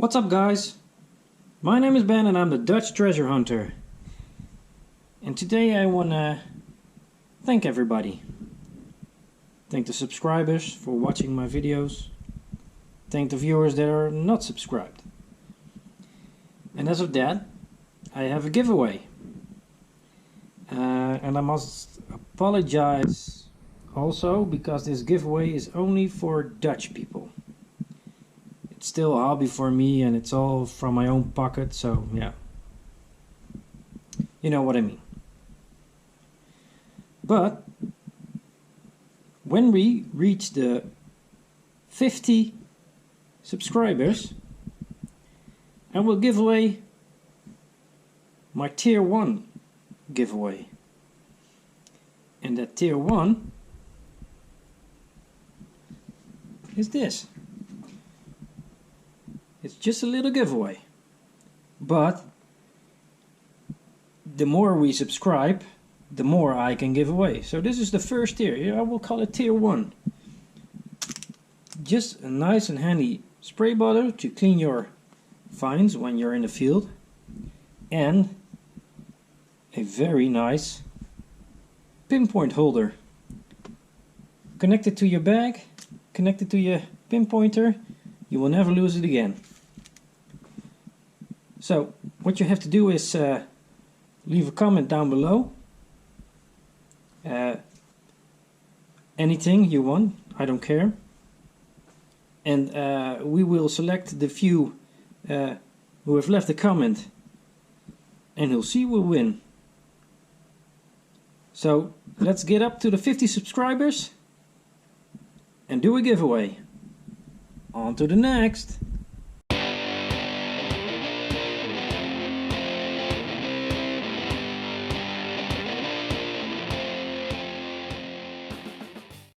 What's up, guys? My name is Ben and I'm the Dutch treasure hunter. And today I want to thank everybody. Thank the subscribers for watching my videos. Thank the viewers that are not subscribed. And as of that, I have a giveaway. And I must apologize also because this giveaway is only for Dutch people. It's still a hobby for me and it's all from my own pocket, so yeah. You know what I mean. But when we reach the 50 subscribers, I will give away my tier 1 giveaway. And that tier 1 is this. It's just a little giveaway. But the more we subscribe, the more I can give away. So this is the first tier. I will call it tier 1. Just a nice and handy spray bottle to clean your finds when you're in the field. And a very nice pinpoint holder. Connected to your bag, connected to your pinpointer, you will never lose it again. So what you have to do is leave a comment down below. Anything you want, I don't care. And we will select the few who have left a comment, and who'll see will win. So let's get up to the 50 subscribers and do a giveaway. On to the next.